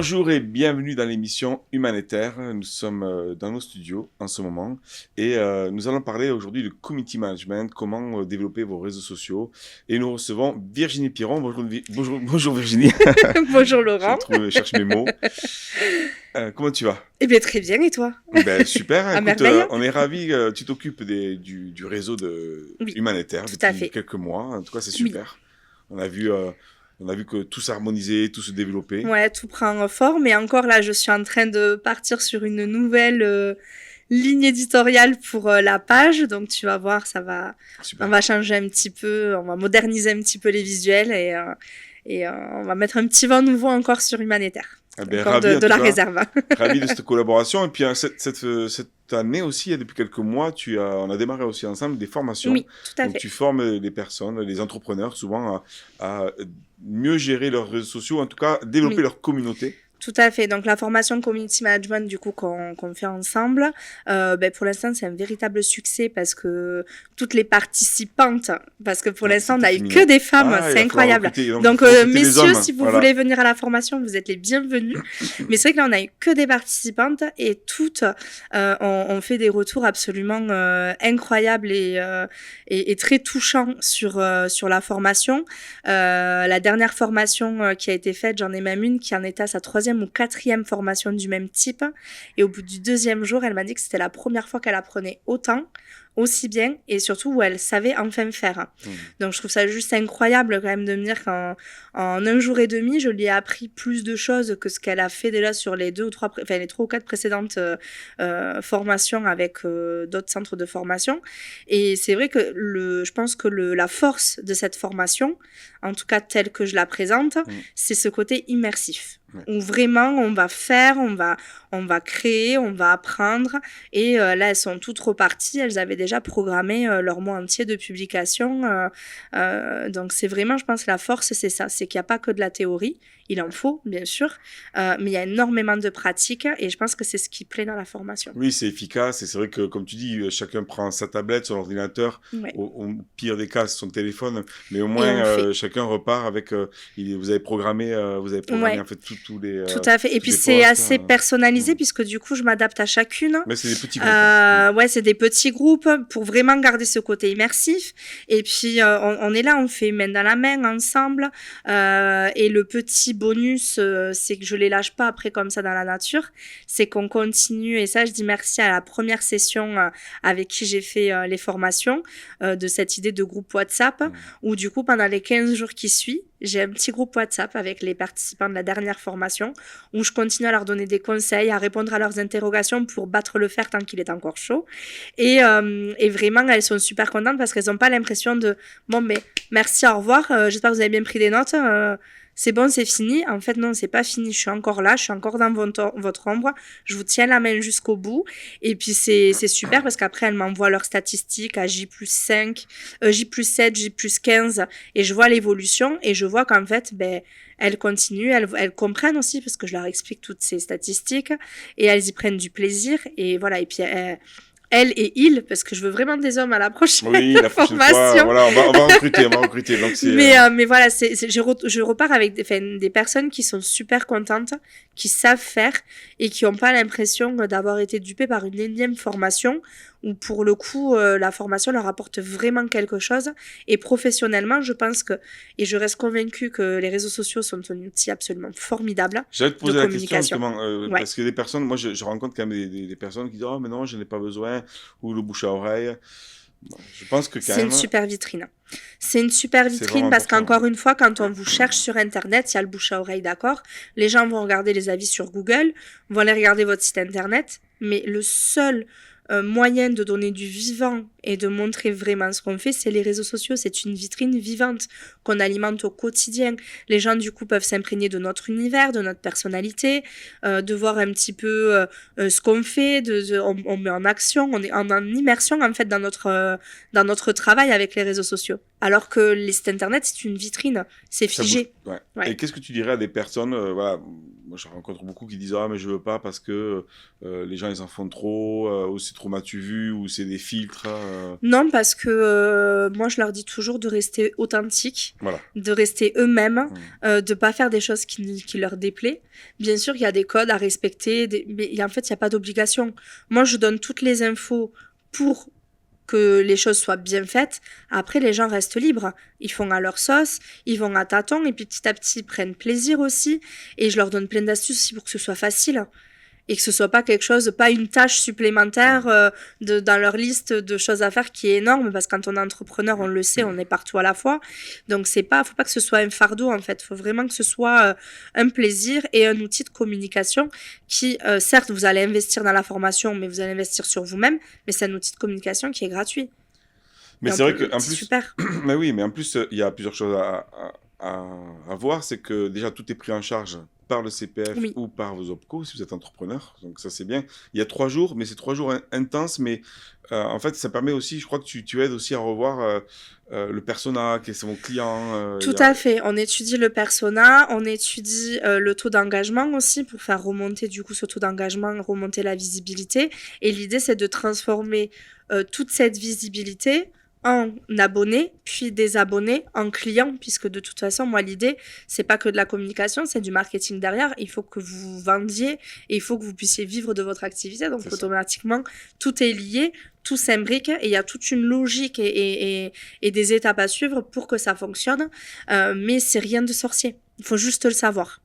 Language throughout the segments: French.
Bonjour et bienvenue dans l'émission Humanitaire. Nous sommes dans nos studios en ce moment et nous allons parler aujourd'hui de community management, comment développer vos réseaux sociaux. Et nous recevons Virginie Piron. Bonjour Virginie. Bonjour Laurent. Je cherche mes mots. Comment tu vas? Eh bien très bien, et toi? Super, À écoute, merveille. on est ravis. Tu t'occupes du réseau Oui, humanitaire tout à depuis fait. quelques mois. En tout cas, c'est Oui. super. On a vu que tout s'harmonisait, tout se développait. Ouais, tout prend forme. Et encore là, je suis en train de partir sur une nouvelle ligne éditoriale pour la page. Donc tu vas voir, on Super. va changer un petit peu, on va moderniser un petit peu les visuels et on va mettre un petit vent nouveau encore sur Humanitaire. Eh bien, Encore ravi en de tout la cas. réserve. Ravi de cette collaboration. Et puis, cette année aussi, depuis quelques mois, on a démarré aussi ensemble des formations. Oui, tout à Donc, fait. tu formes les personnes, les entrepreneurs, souvent, à mieux gérer leurs réseaux sociaux, en tout cas, développer Oui. leur communauté. Tout à fait. Donc la formation community management du coup qu'on fait ensemble, pour l'instant c'est un véritable succès parce que toutes les participantes, parce que pour l'instant on n'a eu que des femmes, Ah, il c'est va falloir incroyable. recruter. Donc il faut recruter des messieurs, hommes. si vous Voilà. voulez venir à la formation, vous êtes les bienvenus. Mais c'est vrai que là on a eu que des participantes et toutes ont fait des retours absolument incroyables et très touchants sur la formation. La dernière formation qui a été faite, j'en ai même une qui en était à sa 3e ou 4e formation du même type. Et au bout du 2e jour, elle m'a dit que c'était la première fois qu'elle apprenait autant, aussi bien, et surtout où elle savait enfin faire. Donc je trouve ça juste incroyable quand même de me dire qu'en un jour et demi, je lui ai appris plus de choses que ce qu'elle a fait déjà sur les 3 ou 4 précédentes formations avec d'autres centres de formation. Et c'est vrai que je pense que la force de cette formation, en tout cas telle que je la présente, c'est ce côté immersif. Où vraiment on va faire, on va créer, on va apprendre. Et là, elles sont toutes reparties. Elles avaient déjà programmé leur mois entier de publication. Donc c'est vraiment, je pense, la force, c'est ça. C'est qu'il n'y a pas que de la théorie. Il en faut, bien sûr. Mais il y a énormément de pratiques. Et je pense que c'est ce qui plaît dans la formation. Oui, c'est efficace. Et c'est vrai que, comme tu dis, chacun prend sa tablette, son ordinateur. Ouais. Au pire des cas, son téléphone. Mais au moins, chacun repart avec... vous avez programmé Ouais. en fait tous les... Tout à fait. Et puis c'est assez personnalisé puisque du coup, je m'adapte à chacune. Mais c'est des petits groupes. Ouais, c'est des petits groupes pour vraiment garder ce côté immersif. Et puis, on est là, on fait main dans la main ensemble. Et le petit bonus, c'est que je les lâche pas après comme ça dans la nature. C'est qu'on continue. Et ça, je dis merci à la première session avec qui j'ai fait les formations de cette idée de groupe WhatsApp où du coup, pendant les 15 jours qui suivent, j'ai un petit groupe WhatsApp avec les participants de la dernière formation où je continue à leur donner des conseils, à répondre à leurs interrogations pour battre le fer tant qu'il est encore chaud. Et vraiment, elles sont super contentes parce qu'elles n'ont pas l'impression de « Bon, mais merci, au revoir, j'espère que vous avez bien pris des notes. C'est bon, c'est fini. » En fait, non, c'est pas fini. Je suis encore là, je suis encore dans votre ombre. Je vous tiens la main jusqu'au bout. Et puis, c'est super parce qu'après, elles m'envoient leurs statistiques à J+5, J+7, J+15. Et je vois l'évolution et je vois qu'en fait, elles continuent, elles comprennent aussi parce que je leur explique toutes ces statistiques et elles y prennent du plaisir. Et voilà. Et puis, elle et il, parce que je veux vraiment des hommes à la prochaine la prochaine formation. Fois, voilà, on va recruter. Donc mais voilà, je repars avec des personnes qui sont super contentes, qui savent faire et qui n'ont pas l'impression d'avoir été dupées par une énième formation où pour le coup, la formation leur apporte vraiment quelque chose. Et professionnellement, je pense et je reste convaincue que les réseaux sociaux sont un outil absolument formidable. J'allais te poser de la question communication. justement, parce que des personnes, moi je rencontre quand même des personnes qui disent « Oh mais non, je n'ai pas besoin » ou le bouche à oreille. Je pense que quand C'est même... une super vitrine. C'est une super vitrine parce important. qu'encore une fois, quand on vous cherche sur Internet, il y a le bouche à oreille, d'accord. Les gens vont regarder les avis sur Google, vont aller regarder votre site Internet, mais le seul moyen de donner du vivant et de montrer vraiment ce qu'on fait, c'est les réseaux sociaux. C'est une vitrine vivante qu'on alimente au quotidien. Les gens, du coup, peuvent s'imprégner de notre univers, de notre personnalité, de voir un petit peu ce qu'on fait, on met en action, on est en immersion, en fait, dans notre travail avec les réseaux sociaux. Alors que les sites Internet, c'est une vitrine, c'est figé. Ouais. Ouais. Et qu'est-ce que tu dirais à des personnes, voilà, moi je rencontre beaucoup qui disent « Ah mais je veux pas parce que les gens ils en font trop, ou c'est trop m'as-tu vu, ou c'est des filtres ». Non, parce que moi, je leur dis toujours de rester authentiques, Voilà. de rester eux-mêmes, de pas faire des choses qui leur déplaient. Bien sûr, il y a des codes à respecter, mais en fait, il n'y a pas d'obligation. Moi, je donne toutes les infos pour que les choses soient bien faites. Après, les gens restent libres. Ils font à leur sauce, ils vont à tâtons, et puis petit à petit, ils prennent plaisir aussi. Et je leur donne plein d'astuces aussi pour que ce soit facile. Et que ce soit pas quelque chose, pas une tâche supplémentaire dans leur liste de choses à faire qui est énorme, parce que quand on est entrepreneur, on le sait, on est partout à la fois. Donc faut pas que ce soit un fardeau en fait, faut vraiment que ce soit un plaisir et un outil de communication qui, certes, vous allez investir dans la formation, mais vous allez investir sur vous-même, mais c'est un outil de communication qui est gratuit. Mais c'est vrai qu'en c'est plus, super. mais oui, mais en plus, il y a plusieurs choses à voir. C'est que déjà, tout est pris en charge par le CPF Oui. ou par vos OPCO si vous êtes entrepreneur. Donc ça, c'est bien. Il y a 3 jours, mais c'est 3 jours intenses. Mais en fait, ça permet aussi, je crois que tu aides aussi à revoir le persona, quels sont vos clients. Tout à fait. On étudie le persona, on étudie le taux d'engagement aussi pour faire remonter du coup ce taux d'engagement, remonter la visibilité. Et l'idée, c'est de transformer toute cette visibilité en abonnés, puis des abonnés en clients, puisque de toute façon, moi, l'idée, c'est pas que de la communication, c'est du marketing derrière. Il faut que vous vendiez et il faut que vous puissiez vivre de votre activité. Donc, automatiquement, tout est lié, tout s'imbrique et il y a toute une logique et des étapes à suivre pour que ça fonctionne. Mais c'est rien de sorcier. Il faut juste le savoir.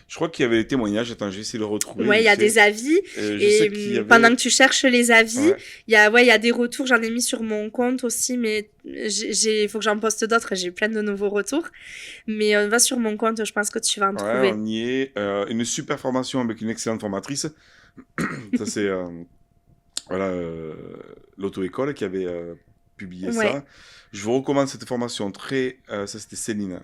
Je crois qu'il y avait des témoignages. Attends, je vais essayer de le retrouver. Ouais, il y a des avis. Et pendant que tu cherches les avis, il y a des retours. J'en ai mis sur mon compte aussi, mais il faut que j'en poste d'autres. J'ai eu plein de nouveaux retours. Mais va sur mon compte, je pense que tu vas en trouver. On y est. Une super formation avec une excellente formatrice. Ça, c'est l'auto-école qui avait publié ça. Je vous recommande cette formation ça, c'était Céline,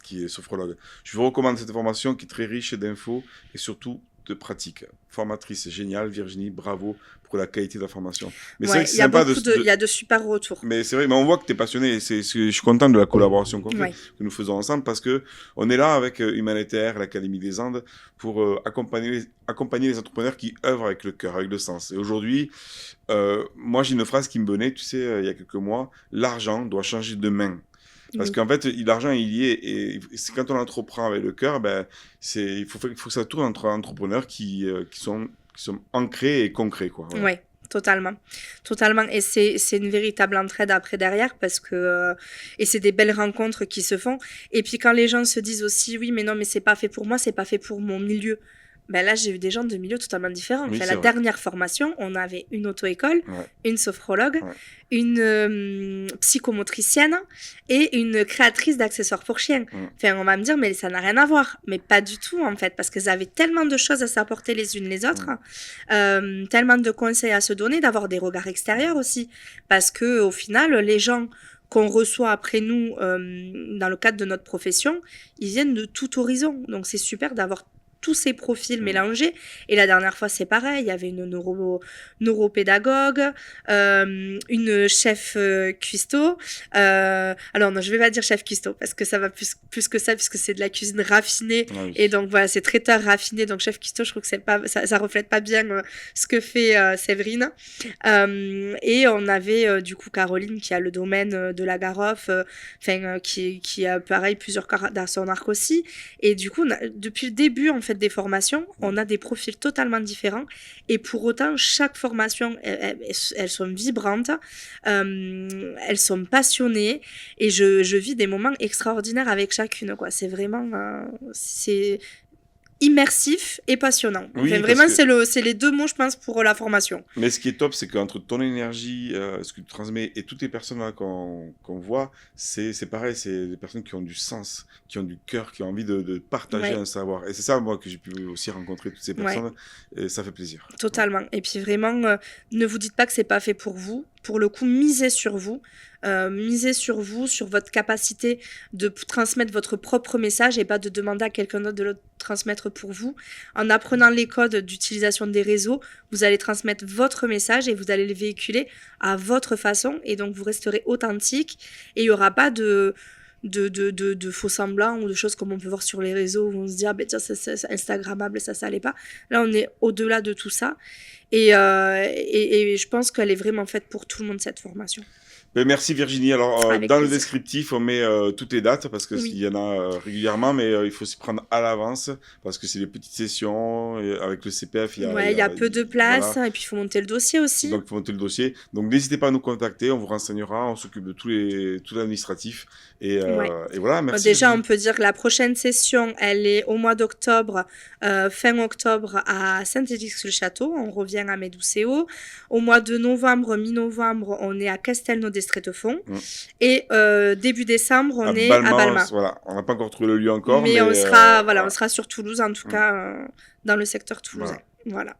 qui est sophrologue. Je vous recommande cette formation qui est très riche d'infos et surtout de pratiques. Formatrice géniale, Virginie, bravo pour la qualité de la formation. Mais c'est vrai que c'est sympa il y a de super retours. Mais c'est vrai, mais on voit que tu es passionné. Je suis content de la collaboration que nous faisons ensemble parce qu'on est là avec Humanitaire, l'Académie des Andes, pour accompagner les entrepreneurs qui œuvrent avec le cœur, avec le sens. Et aujourd'hui, moi j'ai une phrase qui me venait, tu sais, il y a quelques mois, l'argent doit changer de main. Parce qu'en fait, l'argent, il y est. Et quand on entreprend avec le cœur, il faut que ça tourne entre entrepreneurs qui sont ancrés et concrets, quoi. Voilà. Oui, totalement. Totalement. Et c'est une véritable entraide après derrière parce que... et c'est des belles rencontres qui se font. Et puis quand les gens se disent aussi, oui, mais non, mais c'est pas fait pour moi, c'est pas fait pour mon milieu. Ben là, j'ai eu des gens de milieux totalement différents. Oui, la dernière formation, on avait une auto-école, une sophrologue, une psychomotricienne et une créatrice d'accessoires pour chiens. Enfin, on va me dire, mais ça n'a rien à voir. Mais pas du tout, en fait, parce qu'elles avaient tellement de choses à s'apporter les unes les autres, tellement de conseils à se donner, d'avoir des regards extérieurs aussi. Parce que au final, les gens qu'on reçoit après nous dans le cadre de notre profession, ils viennent de tout horizon. Donc, c'est super d'avoir tous ces profils mélangés. Et la dernière fois, c'est pareil. Il y avait une neuropédagogue, une chef cuistot. Alors non, je vais pas dire chef cuistot parce que ça va plus que ça, puisque c'est de la cuisine raffinée. Ah oui. Et donc voilà, c'est traiteur raffiné. Donc chef cuistot, je trouve que c'est pas, ça reflète pas bien ce que fait Séverine. Et on avait du coup Caroline qui a le domaine de la Garoff, qui a pareil plusieurs cordes à son arc aussi. Et du coup, depuis le début en fait des formations, on a des profils totalement différents et pour autant chaque formation elles sont vibrantes, elles sont passionnées et je vis des moments extraordinaires avec chacune, quoi. C'est vraiment c'est immersif et passionnant. Oui, vraiment, c'est les deux mots, je pense, pour la formation. Mais ce qui est top, c'est qu'entre ton énergie, ce que tu transmets, et toutes les personnes là qu'on voit, c'est pareil, c'est des personnes qui ont du sens, qui ont du cœur, qui ont envie de partager un savoir. Et c'est ça, moi, que j'ai pu aussi rencontrer toutes ces personnes, et ça fait plaisir. Totalement. Et puis vraiment, ne vous dites pas que c'est pas fait pour vous. Pour le coup, misez sur vous. Misez sur vous, sur votre capacité de transmettre votre propre message et pas de demander à quelqu'un d'autre de le transmettre pour vous. En apprenant les codes d'utilisation des réseaux, vous allez transmettre votre message et vous allez le véhiculer à votre façon et donc vous resterez authentique et il n'y aura pas de faux semblants ou de choses comme on peut voir sur les réseaux où on se dit ah ben tiens c'est instagrammable, ça allait pas. Là on est au-delà de tout ça Et je pense qu'elle est vraiment faite pour tout le monde, cette formation. Ben, merci Virginie. Alors, Avec dans le plaisir. descriptif, on met toutes les dates parce qu'il Oui. y en a régulièrement, mais il faut s'y prendre à l'avance parce que c'est des petites sessions et avec le CPF. Ouais, il y a peu de place, Voilà, et puis il faut monter le dossier aussi. donc il faut monter le dossier. Donc n'hésitez pas à nous contacter, on vous renseignera, on s'occupe de tout l'administratif. Ouais. Et voilà, merci Déjà, on Virginie. peut dire que la prochaine session, elle est au mois d'octobre, fin octobre à Saint-Élix-le-Château. On revient à Meduseo. Au mois de novembre, mi-novembre, on est à Castelnau-d'Estrétefond. Mm. Et début décembre, À on est à Balma, Balma. voilà, on n'a pas encore trouvé le lieu encore, Mais mais on sera, voilà, on voilà. sera sur Toulouse, en tout Mm. cas, dans le secteur toulousain. Voilà. Voilà.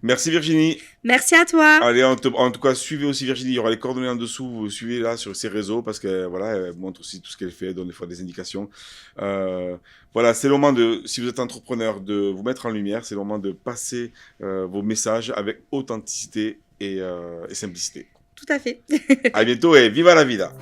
Merci Virginie. Merci à toi. Allez, en tout cas, suivez aussi Virginie. Il y aura les coordonnées en dessous. Vous suivez là sur ses réseaux parce que voilà, elle montre aussi tout ce qu'elle fait, elle donne des fois des indications. Voilà, c'est le moment de, si vous êtes entrepreneur, de vous mettre en lumière. C'est le moment de passer vos messages avec authenticité et simplicité. Tout à fait. À bientôt et viva la vida!